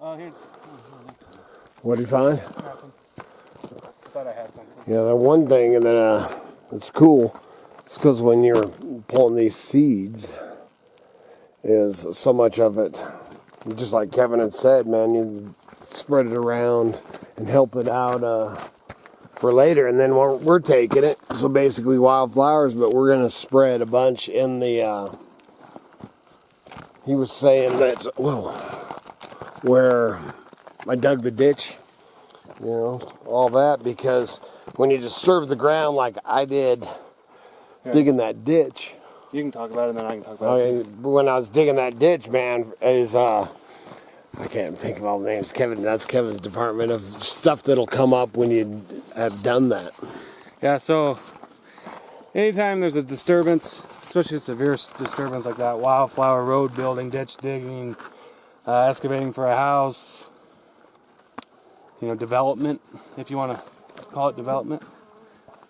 Here's. What did you find? Nothing. I thought I had something. Yeah, the one thing that it's cool. It's because when you're pulling these seeds, is so much of it, just like Kevin had said, man, you spread it around and help it out for later. And then we're taking it, so basically wildflowers, but we're going to spread a bunch in the, he was saying that, whoa, where I dug the ditch, you know, all that, because when you disturb the ground like I did digging that ditch. You can talk about it, and then I can talk about it. When I was digging that ditch, man, is I can't think of all the names. That's Kevin's department of stuff that'll come up when you have done that. Yeah, so anytime there's a disturbance, especially a severe disturbance like that, wildflower, road building, ditch digging, excavating for a house, you know, development, if you want to call it development,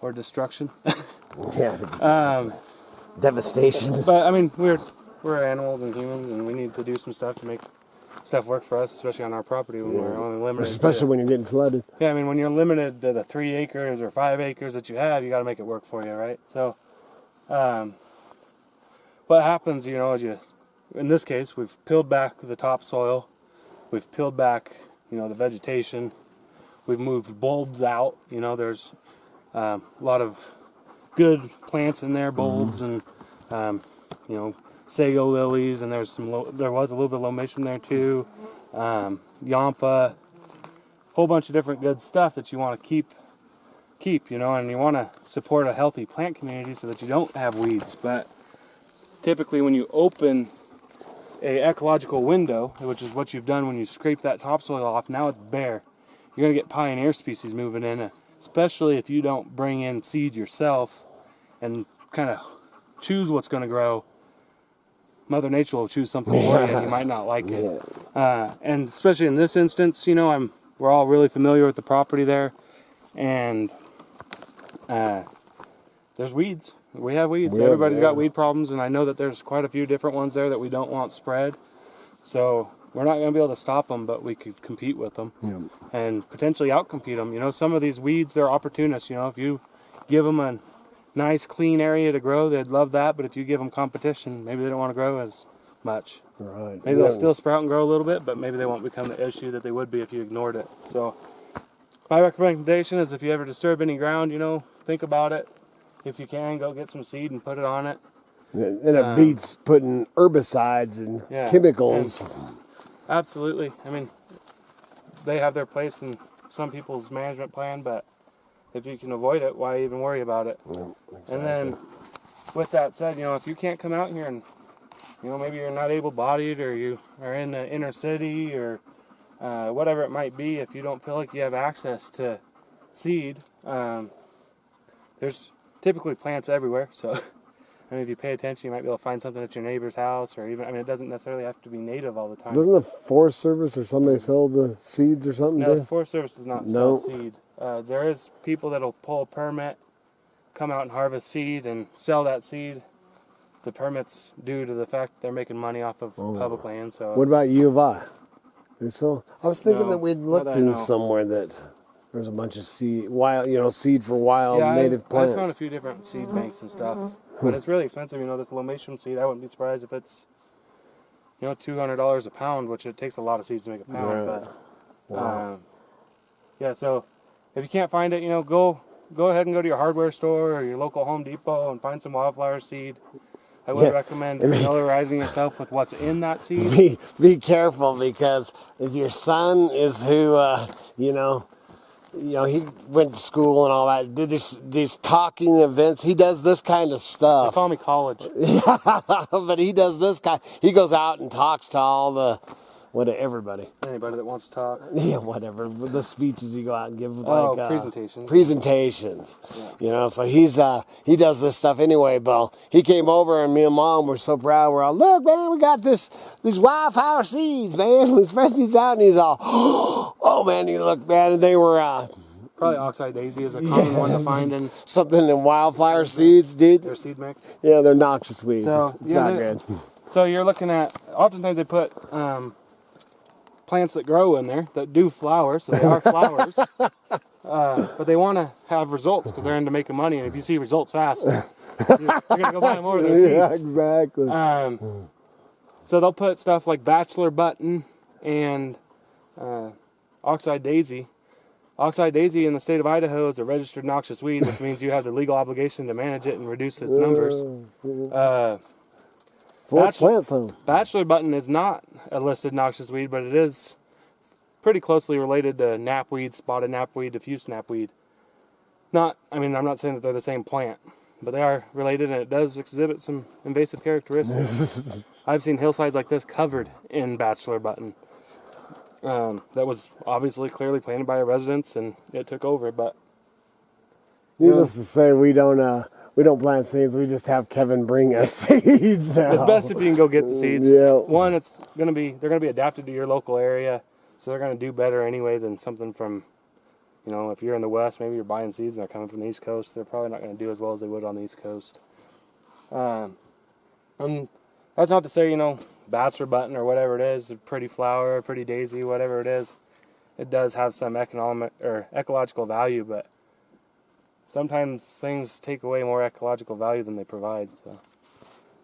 or destruction. Yeah. Devastation. But I mean, we're animals and humans, and we need to do some stuff to make stuff work for us, especially on our property when we're only limited. Especially when you're getting flooded. Yeah, I mean, when you're limited to the 3 acres or 5 acres that you have, you got to make it work for you, right? So, what happens, you know, in this case, we've peeled back the topsoil, we've peeled back, you know, the vegetation, we've moved bulbs out. You know, there's a lot of good plants in there, bulbs and you know, sago lilies, and there was a little bit of location there too, yampa, whole bunch of different good stuff that you want to keep, you know, and you want to support a healthy plant community so that you don't have weeds. But typically when you open a ecological window, which is what you've done when you scrape that topsoil off, now it's bare. You're going to get pioneer species moving in, especially if you don't bring in seed yourself and kind of choose what's going to grow. Mother Nature will choose something for you, and you might not like it. And especially in this instance, you know, we're all really familiar with the property there, and there's weeds. We have weeds. Everybody's got weed problems, and I know that there's quite a few different ones there that we don't want spread. So we're not going to be able to stop them, but we could compete with them and potentially outcompete them. You know, some of these weeds, they're opportunists. You know, if you give them a nice, clean area to grow, they'd love that. But if you give them competition, maybe they don't want to grow as much. Right. Maybe they'll still sprout and grow a little bit, but maybe they won't become the issue that they would be if you ignored it. So my recommendation is if you ever disturb any ground, you know, think about it. If you can, go get some seed and put it on it. And it beats putting herbicides and chemicals. And absolutely. I mean, they have their place in some people's management plan, but if you can avoid it, why even worry about it? Yeah, exactly. And then, with that said, you know, if you can't come out here and, you know, maybe you're not able-bodied, or you are in the inner city, or whatever it might be, if you don't feel like you have access to seed, there's typically plants everywhere. So, I mean, if you pay attention, you might be able to find something at your neighbor's house, or even, I mean, it doesn't necessarily have to be native all the time. Doesn't the Forest Service or somebody sell the seeds or something? No, the Forest Service does not sell seed. There is people that will pull a permit, come out and harvest seed and sell that seed. The permit's due to the fact that they're making money off of public land. So what about U of I? So I was thinking that we'd looked in know. somewhere that there's a bunch of seed for wild native plants. I found a few different seed banks and stuff, but it's really expensive. You know, this lomatium seed, I wouldn't be surprised if it's, you know, $200 a pound, which it takes a lot of seeds to make a pound. Right. But yeah, so if you can't find it, you know, go ahead and go to your hardware store or your local Home Depot and find some wildflower seed. I would recommend familiarizing yourself with what's in that seed. Be careful, because if your son is who, you know, he went to school and all that, did these talking events. He does this kind of stuff. They call me college. Yeah, but he does this kind. He goes out and talks to all everybody. Anybody that wants to talk. Yeah, whatever. The speeches you go out and give, presentations. Presentations. Yeah. You know, so he does this stuff anyway, Bill. He came over and me and Mom were so proud. We're all, look, man, we got these wildflower seeds, man. We spread these out, and he's all, oh man, you look, man, and they were probably oxeye daisy is a common one to find in something in wildflower seeds, dude. Their seed mix. Yeah, they're noxious weeds. So it's not good. So you're looking at, oftentimes they put plants that grow in there that do flower, so they are flowers. But they want to have results because they're into making money. And if you see results fast, you're going to go buy more of those seeds. Yeah, exactly. So they'll put stuff like bachelor button and oxeye daisy. Oxeye daisy in the state of Idaho is a registered noxious weed, which means you have the legal obligation to manage it and reduce its numbers. So let's plant some. Bachelor button is not a listed noxious weed, but it is pretty closely related to knapweed, spotted knapweed, diffuse knapweed. I'm not saying that they're the same plant, but they are related, and it does exhibit some invasive characteristics. I've seen hillsides like this covered in bachelor button. That was obviously clearly planted by a residence, and it took over. But needless to say, we don't plant seeds. We just have Kevin bring us seeds now. It's best if you can go get the seeds. Yeah. One, they're gonna be adapted to your local area, so they're gonna do better anyway than something from, if you're in the West, maybe you're buying seeds and they're coming from the East Coast. They're probably not gonna do as well as they would on the East Coast. And that's not to say, bachelor button or whatever it is, a pretty flower, a pretty daisy, whatever it is, it does have some economic or ecological value, but sometimes things take away more ecological value than they provide. So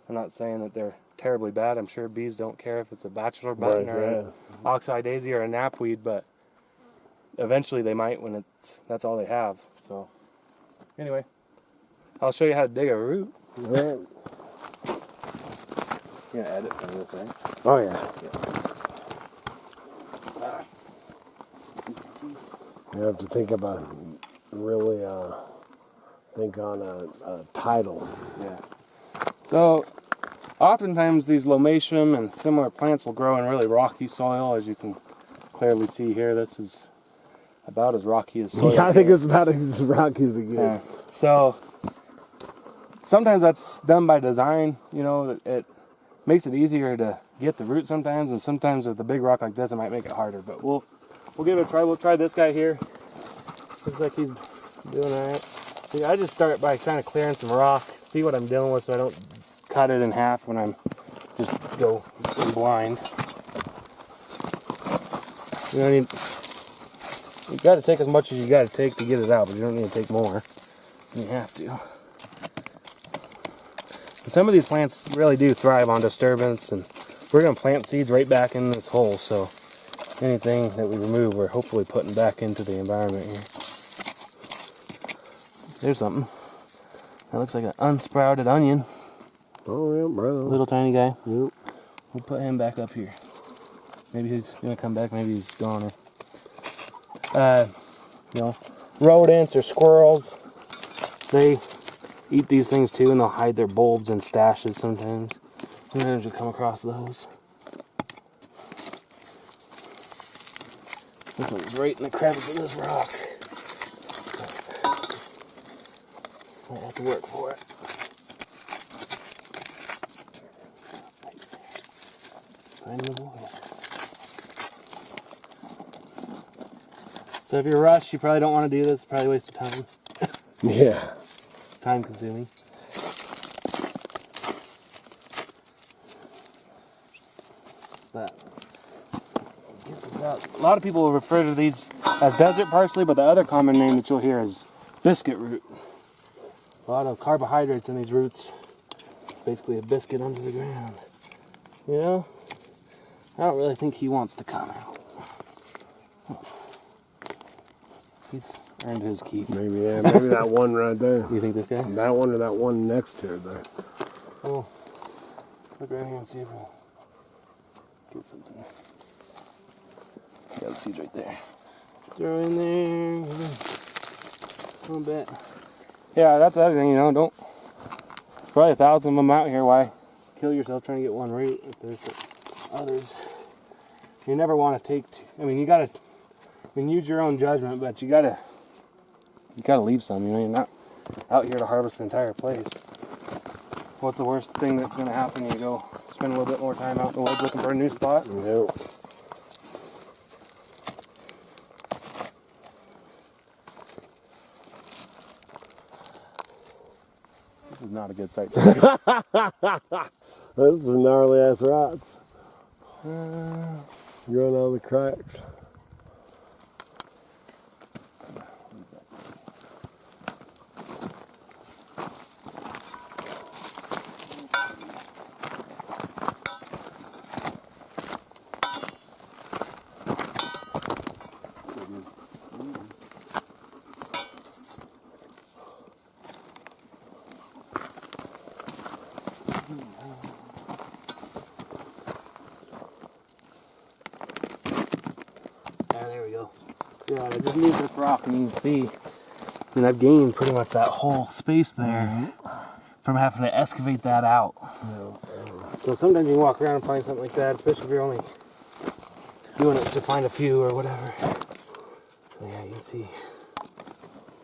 I'm not saying that they're terribly bad. I'm sure bees don't care if it's a bachelor button or an oxeye daisy or a knapweed, but eventually they might when that's all they have. So anyway, I'll show you how to dig a root. Yeah. You're gonna edit some of this, right? Oh yeah. You have to think about really think on a title. Yeah. So oftentimes these lomatium and similar plants will grow in really rocky soil, as you can clearly see here. This is about as rocky as soil. Yeah, I think it's about as rocky as it gets. Yeah. So sometimes that's done by design. It makes it easier to get the root sometimes, and sometimes with a big rock like this, it might make it harder. But we'll give it a try. We'll try this guy here. Looks like he's doing all right. See, I just start by kind of clearing some rock, see what I'm dealing with, so I don't cut it in half when I'm just go in blind. You got to take as much as you got to take to get it out, but you don't need to take more than you have to. And some of these plants really do thrive on disturbance, and we're going to plant seeds right back in this hole, so anything that we remove, we're hopefully putting back into the environment here. There's something. That looks like an unsprouted onion. Oh, yeah, brother. Little tiny guy. Yep. We'll put him back up here. Maybe he's going to come back, maybe he's gone. Rodents or squirrels, they eat these things too, and they'll hide their bulbs in stashes sometimes. Sometimes you come across those. This one's right in the crevice of this rock. Might have to work for it. Find the boy. So if you're rushed, you probably don't want to do this. It's probably a waste of time. Yeah. Time consuming. But a lot of people will refer to these as desert parsley, but the other common name that you'll hear is biscuit root. A lot of carbohydrates in these roots. Basically a biscuit under the ground. I don't really think he wants to come out. He's earned his keep. Maybe that one right there. You think this guy? That one or that one next to it there. Oh, look right here and see if we'll get something. Got the seeds right there. Throw in there. A little bit. Yeah, that's the other thing, don't. Probably 1,000 of them out here. Why kill yourself trying to get one root if there's others? You never want to take. You gotta. Use your own judgment, but you gotta leave some. You're not out here to harvest the entire place. What's the worst thing that's gonna happen? You go spend a little bit more time out in the woods looking for a new spot. Nope. This is not a good site. Those are gnarly ass rocks. growing out of the cracks. There we go. Yeah, I just moved this rock and you can see, I mean, I've gained pretty much that whole space there from having to excavate that out. So sometimes you can walk around and find something like that, especially if you're only doing it to find a few or whatever. So yeah, you can see.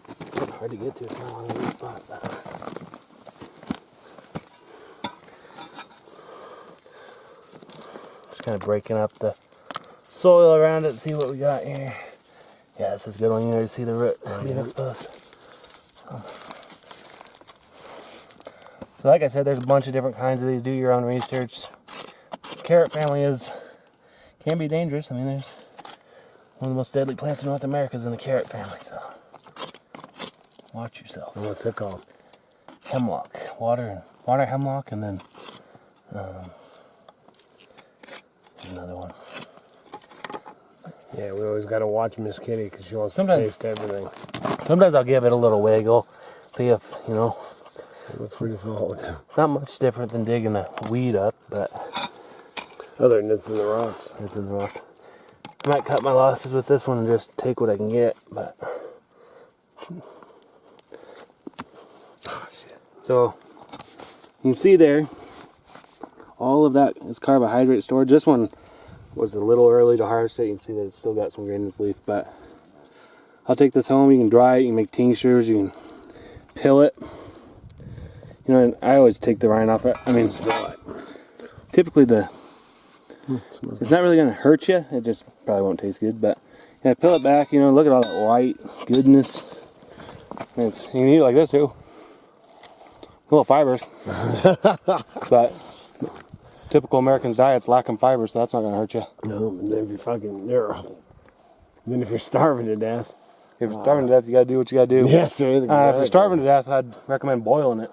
It's hard to get to. It's not on the spot. Just kind of breaking up the soil around it, see what we got here. Yeah, this is a good one. You know, you see the root being exposed. So like I said, there's a bunch of different kinds of these. Do your own research. Carrot family can be dangerous. I mean, there's one of the most deadly plants in North America is in the carrot family. So watch yourself. What's it called? Hemlock, water hemlock, and then another one. Yeah, we always got to watch Miss Kitty because she wants to taste everything. Sometimes I'll give it a little wiggle, see if, you know. It looks pretty solid. Not much different than digging a weed up, but other than it's in the rocks. It's in the rock. I might cut my losses with this one and just take what I can get, but. So, you can see there, all of that is carbohydrate storage. This one was a little early to harvest it. You can see that it's still got some grain in its leaf, but I'll take this home. You can dry it, you can make tinctures, you can pill it. You know, and I always take the rind off it. I mean, typically it's not really going to hurt you. It just probably won't taste good, but yeah, peel it back. You know, look at all that white goodness. You can eat it like this too. A little fibers, but typical American's diet's lacking fiber, so that's not going to hurt you. No, but then if you're starving to death. If you're starving to death, you got to do what you got to do. Yeah, that's right. Exactly. If you're starving to death, I'd recommend boiling it.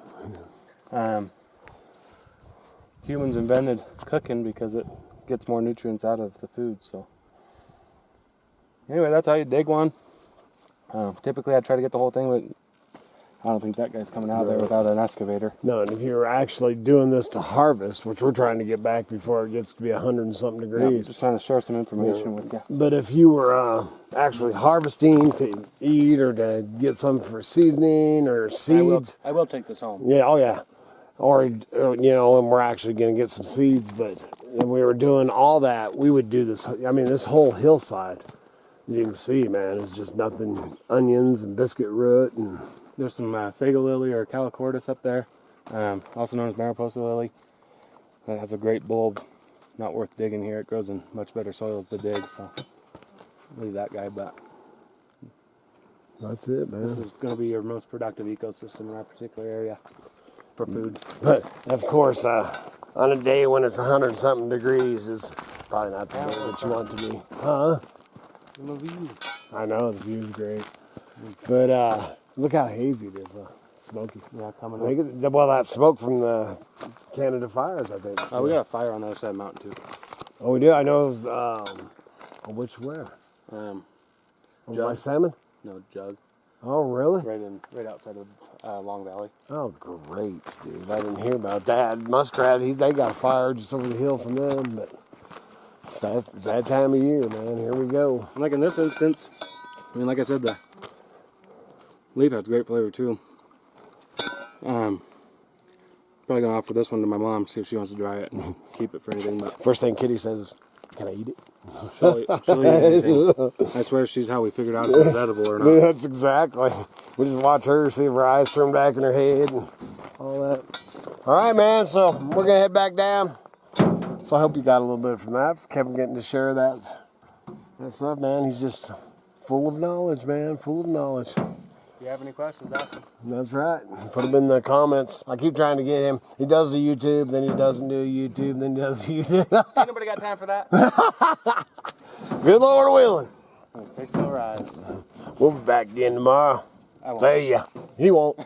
Humans invented cooking because it gets more nutrients out of the food. So anyway, that's how you dig one. Typically, I try to get the whole thing, but I don't think that guy's coming out there without an excavator. No, and if you're actually doing this to harvest, which we're trying to get back before it gets to be 100 and something degrees. Yeah, just trying to share some information with you. But if you were actually harvesting to eat or to get some for seasoning or seeds. I will take this home. Yeah, oh yeah. Or, you know, and we're actually going to get some seeds. But if we were doing all that, we would do this. I mean, this whole hillside, as you can see, man, is just nothing. Onions and biscuit root and... There's some sago lily or calicortus up there, also known as Mariposa lily. That has a great bulb. Not worth digging here. It grows in much better soils to dig, so leave that guy. But that's it, man. This is going to be your most productive ecosystem in our particular area for food. But of course, on a day when it's 100-something degrees, is probably not the day that you want to be. Huh? The view. I know the view's great, but. Look how hazy it is, smoky. Yeah, coming up. Well, that smoke from the Canada fires, I think. Oh, we got a fire on the other side of the mountain, too. Oh, we do? I know it was, where? My salmon? No, Jug. Oh, really? Right outside of Long Valley. Oh, great, dude. I didn't hear about that. Muskrat, they got a fire just over the hill from them, but it's that time of year, man. Here we go. Like in this instance, I mean, like I said, the leaf has great flavor too. Probably gonna offer this one to my mom, see if she wants to dry it and keep it for anything. But first thing Kitty says is, "Can I eat it?" She'll eat anything. I swear she's how we figured out if it's edible or not. That's exactly. We just watch her, see if her eyes turn back in her head and all that. All right, man. So we're gonna head back down. So I hope you got a little bit from that. Kevin getting to share that stuff, man. He's just full of knowledge, man. Full of knowledge. you have any questions, ask him. That's right. Put them in the comments. I keep trying to get him. He does the YouTube, then he doesn't do YouTube, then he does YouTube. Ain't nobody got time for that. Good Lord willing. Fix your eyes. We'll be back again tomorrow. I won't. See ya. He won't.